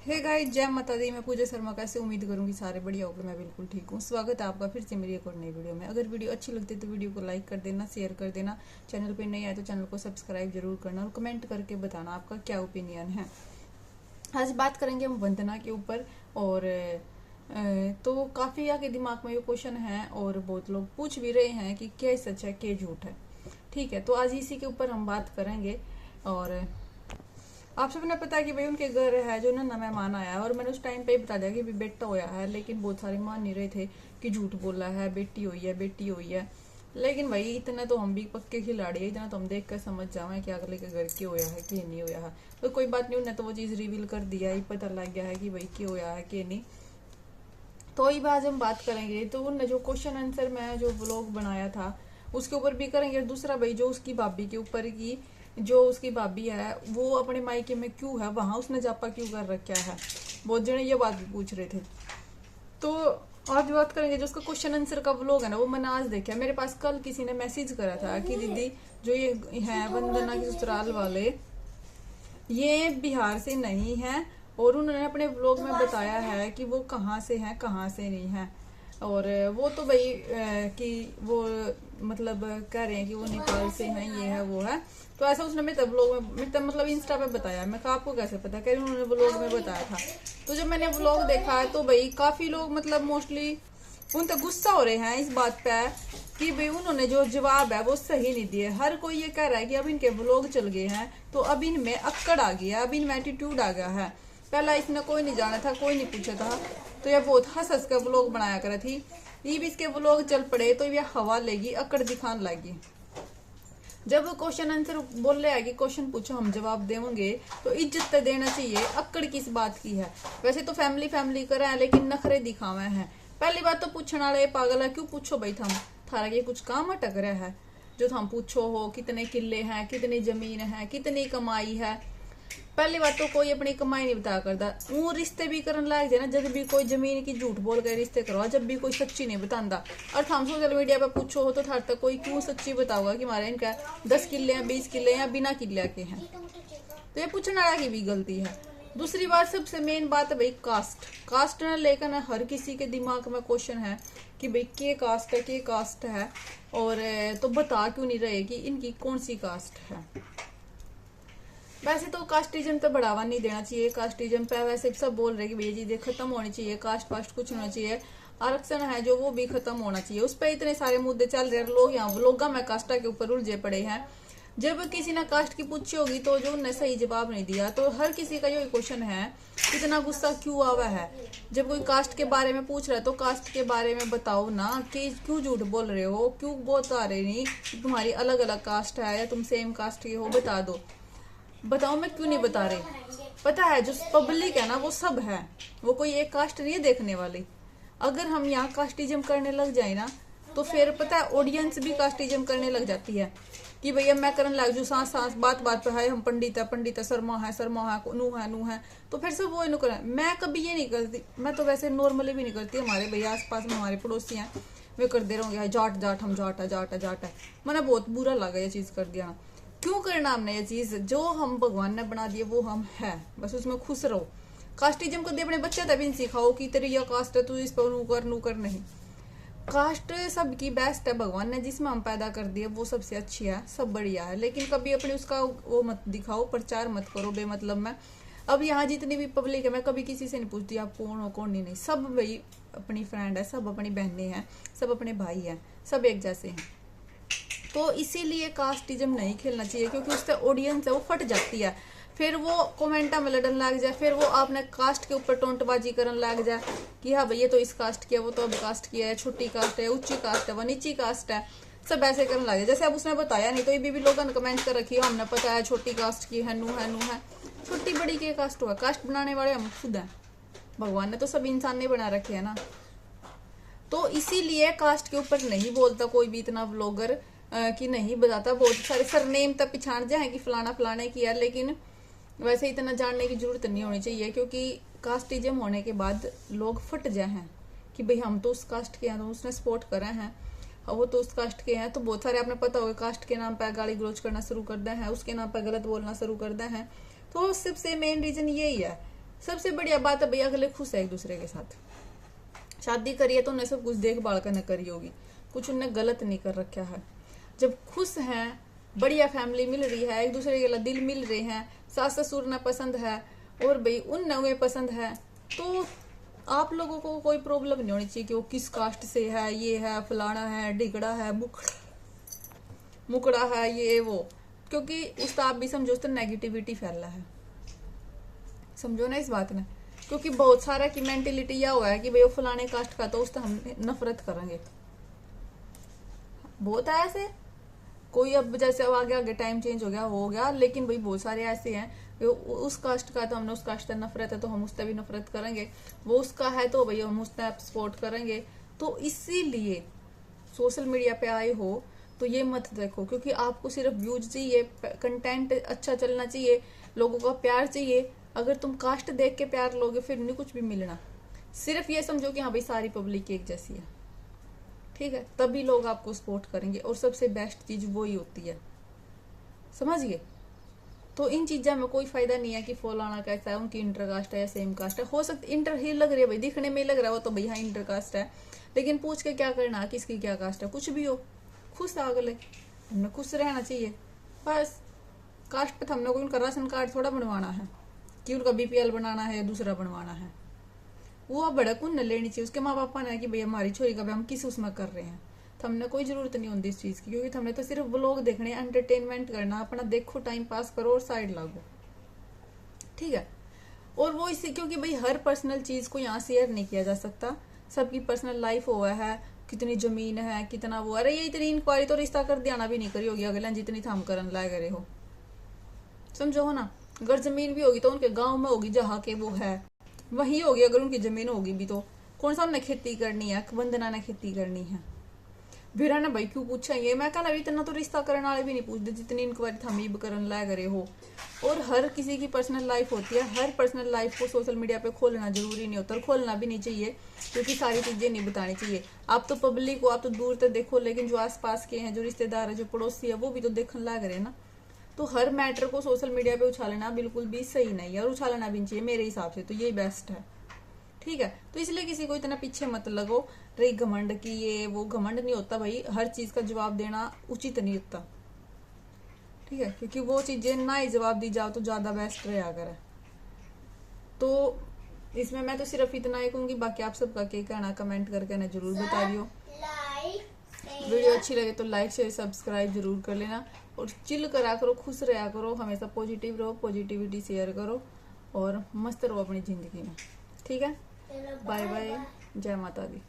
Hey guys, जय माता दी। मैं पूजा शर्मा कैसे उम्मीद करूंगी सारे बढ़िया होंगे। मैं बिल्कुल ठीक हूँ। स्वागत है आपका फिर से मेरी एक और नई वीडियो में। अगर वीडियो अच्छी लगती है तो वीडियो को लाइक कर देना, शेयर कर देना। चैनल पे नहीं आए तो चैनल को सब्सक्राइब जरूर करना और कमेंट करके बताना आपका क्या ओपिनियन है। आज बात करेंगे हम वंदना के ऊपर। और तो काफी आगे दिमाग में ये क्वेश्चन है और बहुत लोग पूछ भी रहे हैं कि क्या सच है क्या झूठ है। ठीक है, तो आज इसी के ऊपर हम बात करेंगे। और आप सबने पता है कि भाई उनके घर है जो ना मेहमान आया है, और मैंने उस टाइम पे ही बता दिया कि बेटा होया है, लेकिन बहुत सारे मान नहीं रहे थे कि झूठ बोला है, बेटी हुई है, बेटी हुई है। लेकिन भाई इतना तो हम भी पक्के खिलाड़ी है, इतना तो हम देख कर समझ जावे कि अगले के घर क्यों होया है कि नहीं होया है। तो कोई बात नहीं, उन्हें तो वो चीज रिवील कर दिया ही, पता लग गया है कि भाई क्यों होया है कि नहीं। तो ये बात हम बात करेंगे। तो उनने जो क्वेश्चन आंसर में जो व्लॉग बनाया था उसके ऊपर भी करेंगे। दूसरा भाई जो उसकी भाभी के ऊपर की, जो उसकी भाभी है वो अपने मायके में क्यों है, वहां उसने जापा क्यों कर रखा है, बहुत जने ये बात भी पूछ रहे थे। तो आज बात करेंगे जो उसका क्वेश्चन आंसर का व्लॉग है ना, वो मैंने आज देखा। मेरे पास कल किसी ने मैसेज करा था कि दीदी जो ये है वंदना के ससुराल वाले, ये बिहार से नहीं है, और उन्होंने अपने ब्लॉग में बताया है कि वो कहाँ से हैं कहाँ से नहीं है। और वो तो भाई कि वो मतलब कह रहे हैं कि वो नेपाल से हैं, ये है वो है। तो ऐसा उसने मेरे ब्लॉग में मतलब इंस्टा पे बताया। मैं कहा आपको कैसे पता, कह रही उन्होंने ब्लॉग में बताया था। तो जब मैंने ब्लॉग देखा है तो भाई काफी लोग मतलब मोस्टली उन तक गुस्सा हो रहे हैं इस बात पे कि भाई उन्होंने जो जवाब है वो सही नहीं दिए। हर कोई ये कह रहा है कि अब इनके व्लॉग चल गए हैं तो अब इनमें अक्कड़ आ गया, अब इनमें एटीट्यूड आ गया है। पहला इसने कोई नहीं जाना था, कोई नहीं पूछा था, तो ये बहुत हंस हंस कर व्लॉग बनाया कर थी। ये भी इसके व्लॉग चल पड़े तो ये हवा लेगी, अक्कड़ दिखाने लगी। जब क्वेश्चन आंसर बोल रहे हैं कि क्वेश्चन पूछो हम जवाब देंगे, तो इज्जत तो देना चाहिए। अक्कड़ किस बात की है? वैसे तो फैमिली फैमिली करे हैं, लेकिन नखरे दिखावे हैं। पहली बात तो पूछने वाले पागल है, क्यों पूछो भाई थम, थारा के कुछ काम अटक रहा है जो थम पूछो हो कितने किले हैं, कितनी जमीन है, कितनी कमाई है। पहली बात तो कोई अपनी कमाई नहीं बता करता। वो रिश्ते भी करने लायक है ना, जब भी कोई जमीन की झूठ बोल के रिश्ते करवा, जब भी कोई सच्ची नहीं बताता। और हम सोशल मीडिया पे पूछो हो तो थार तक कोई क्यों सच्ची बताओगा कि हमारे इनका 10 किले हैं, 20 किले हैं, बिना किले के हैं। तो ये पूछने वाला की भी गलती है। दूसरी बात, सबसे मेन बात है भाई कास्ट न लेकर ना हर किसी के दिमाग में क्वेश्चन है कि भाई के कास्ट है, के कास्ट है। और तो बता क्यों नहीं रहे कि इनकी कौन सी कास्ट है। वैसे तो कास्टिज्म पे बढ़ावा नहीं देना चाहिए। कास्टिज्म पे वैसे सब बोल रहे कि भैया चीजें खत्म होनी चाहिए, कास्ट पास्ट कुछ होना चाहिए। आरक्षण है जो वो भी खत्म होना चाहिए। उस पर इतने सारे मुद्दे चल रहे हैं, लोग यहाँ व्लॉगा में कास्टा के ऊपर उलझे पड़े हैं। जब किसी ने कास्ट की पूछी होगी तो जो उन्होंने सही जवाब नहीं दिया, तो हर किसी का यही क्वेश्चन है इतना गुस्सा क्यों आवा है। जब कोई कास्ट के बारे में पूछ रहा है तो कास्ट के बारे में बताओ ना, कि क्यों झूठ बोल रहे हो, क्यों बता रहे नहीं कि तुम्हारी अलग अलग कास्ट है या तुम सेम कास्ट के हो, बता दो। बताओ मैं क्यों नहीं बता रही। पता है जो पब्लिक है ना वो सब है, वो कोई एक कास्ट नहीं है देखने वाली। अगर हम यहाँ कास्टिज्म करने लग जाए ना तो फिर पता है ऑडियंस भी कास्टिज्म करने लग जाती है कि भैया मैं करने लग जू सांस सांस बात बात पे है हम पंडित है, शर्मा है, नू है, तो फिर सब वो इन करें। मैं कभी ये नहीं करती, मैं तो वैसे नॉर्मली भी नहीं करती। हमारे भैया आस पास में हमारे पड़ोसी हैं, वे कर दे रहोगे जाट जाट, हम जाट है, जाट है, जाट है। मैंने बहुत बुरा लगा ये चीज कर दिया। क्यों करना हमने ये चीज? जो हम भगवान ने बना दिए वो हम है, बस उसमें खुश रहो। कास्टिज्म को दे अपने बच्चे तभी सिखाओ कि तेरी यह कास्ट है, तू इस पर नू कर नहीं। कास्ट सबकी बेस्ट है, भगवान ने जिसमें हम पैदा कर दिए वो सबसे अच्छी है, सब बढ़िया है। लेकिन कभी अपने उसका वो मत दिखाओ, प्रचार मत करो बेमतलब में। अब यहाँ जितनी भी पब्लिक है, मैं कभी किसी से नहीं पूछती आप कौन हो कौन नहीं। सब भाई अपनी फ्रेंड है, सब अपनी बहनें हैं, सब अपने भाई हैं, सब एक जैसे हैं। तो इसीलिए कास्टिज्म नहीं खेलना चाहिए, क्योंकि उससे ऑडियंस है वो फट जाती है। फिर वो कमेंटा में लड़न लग जाए, फिर वो आपने कास्ट के ऊपर टोंटबाजी करने लग जाए कि हाँ भैया तो इस कास्ट की है, वो तो अब कास्ट की है, छोटी कास्ट है, ऊंची कास्ट है, वो नीची कास्ट है, सब ऐसे करने लगे। जैसे अब उसने बताया नहीं तो ये भी लोगों ने कमेंट कर रखी है, हमने पता है छोटी कास्ट की है, नू है। छोटी बड़ी के कास्ट हुआ, कास्ट बनाने वाले हम खुद हैं। भगवान ने तो सब इंसान ने बना रखे है ना। तो इसीलिए कास्ट के ऊपर नहीं बोलता कोई भी इतना व्लॉगर कि नहीं बताता। बहुत सारे सरनेम तक पिछाड़ जाए कि फलाना फलाने की है, लेकिन वैसे इतना जानने की जरूरत नहीं होनी चाहिए, क्योंकि कास्टिज्म होने के बाद लोग फट जाए हैं कि भाई हम तो उस कास्ट के हैं, तो उसने सपोर्ट करा है, वो तो उस कास्ट के हैं। तो बहुत सारे आपने पता होगा कास्ट के नाम पर गाली गलौज करना शुरू कर दे हैं, उसके नाम पर गलत बोलना शुरू कर दे हैं। तो सबसे मेन रीजन यही है। सबसे बढ़िया बात है भाई, अगले खुश है एक दूसरे के साथ। शादी करिए तो उन्हें सब कुछ देखभाल करना करी होगी, कुछ उन्हें गलत नहीं कर रखा है। जब खुश हैं, बढ़िया फैमिली मिल रही है, एक दूसरे के दिल मिल रहे हैं, सास ससुर ने पसंद है और भाई उन नवे पसंद है, तो आप लोगों को कोई प्रॉब्लम नहीं होनी चाहिए कि वो किस कास्ट से है, ये है, फलाना है, ढिगड़ा है, मुकड़ा है, ये वो। क्योंकि उसका आप भी समझो तो नेगेटिविटी फैला है, समझो ना इस बात ने। क्योंकि बहुत सारा की मेंटेलिटी यह हुआ है कि भाई वो फलाने कास्ट का तो उससे हम नफरत करेंगे। बहुत है ऐसे, कोई अब जैसे अब आगे आगे टाइम चेंज हो गया, लेकिन भाई बहुत सारे ऐसे हैं उस कास्ट का तो हमने उस कास्ट से नफरत है तो हम उससे भी नफरत करेंगे, वो उसका है तो भाई हम उससे सपोर्ट करेंगे। तो इसीलिए सोशल मीडिया पे आए हो तो ये मत देखो, क्योंकि आपको सिर्फ व्यूज चाहिए, कंटेंट अच्छा चलना चाहिए, लोगों का प्यार चाहिए। अगर तुम कास्ट देख के प्यार लोगे फिर नहीं कुछ भी मिलना। सिर्फ ये समझो कि हाँ भाई सारी पब्लिक एक जैसी है, ठीक है, तभी लोग आपको सपोर्ट करेंगे और सबसे बेस्ट चीज वो ही होती है, समझ गए। तो इन चीजों में कोई फायदा नहीं है कि फलाना कैसा है, उनकी इंटरकास्ट है या सेम कास्ट है। हो सकता इंटर ही लग रही है भाई, दिखने में लग रहा है वो तो भाई हाँ इंटरकास्ट है, लेकिन पूछ के क्या करना किसकी क्या कास्ट है, कुछ भी हो, खुश है अगले, हमने खुश रहना चाहिए बस। कास्ट पे हमने कोई उनका राशन कार्ड थोड़ा बनवाना है कि उनका बीपीएल बनाना है या दूसरा बनवाना है, वो अब भड़क उन लेनी चाहिए। उसके माँ बापा ने कि भाई हमारी छोरी का हम किस उसमें कर रहे हैं, तो हमने कोई जरूरत नहीं होती इस चीज की, क्योंकि हमने तो सिर्फ व्लॉग देखने, एंटरटेनमेंट करना, अपना देखो टाइम पास करो और साइड लागो, ठीक है। और वो इसी क्योंकि भाई हर पर्सनल चीज को यहाँ शेयर नहीं किया जा सकता, सबकी पर्सनल लाइफ हुआ है, कितनी जमीन है, कितना वो, अरे ये इतनी इंक्वायरी तो रिश्ता कर दिया भी नहीं करी होगी अगले जितनी थम करन लाए करे हो, समझो हो ना। अगर जमीन भी होगी तो उनके गांव में होगी जहाँ के वो है वही होगी, अगर उनकी जमीन होगी भी तो कौन सा उन्हें खेती करनी है, वंदना ने खेती करनी है। भीरा ने भाई क्यों पूछा ये, मैं कहना इतना तो रिश्ता करने वाले भी नहीं पूछते जितनी इंक्वायरी थमीब करन लाए करे हो। और हर किसी की पर्सनल लाइफ होती है, हर पर्सनल लाइफ को सोशल मीडिया पे खोलना जरूरी नहीं होता और खोलना भी नहीं चाहिए, क्योंकि सारी चीजें नहीं बतानी चाहिए। आप तो पब्लिक हो, आप तो दूर तक देखो, लेकिन जो आसपास के हैं, जो रिश्तेदार है, जो पड़ोसी है, वो भी तो देखने लायक रहे ना। तो हर मैटर को सोशल मीडिया पे उछालना बिल्कुल भी सही नहीं है और उछालना भी नहीं चाहिए मेरे हिसाब से, तो यही बेस्ट है, ठीक है। तो इसलिए किसी को इतना पीछे मत लगो, रही घमंड की ये वो, घमंड नहीं होता भाई, हर चीज का जवाब देना उचित नहीं होता, ठीक है, क्योंकि वो चीजें ना ही जवाब दी जाओ तो ज्यादा बेस्ट रहा करे। तो इसमें मैं तो सिर्फ इतना ही कहूंगी, बाकी आप सबका क्या कहना कमेंट करके ना जरूर बता दियो। वीडियो अच्छी लगे तो लाइक शेयर सब्सक्राइब जरूर कर लेना और चिल करा करो, खुश रहा करो, हमेशा पॉजिटिव रहो, पॉजिटिविटी शेयर करो और मस्त रहो अपनी जिंदगी में, ठीक है। बाय बाय, जय माता दी।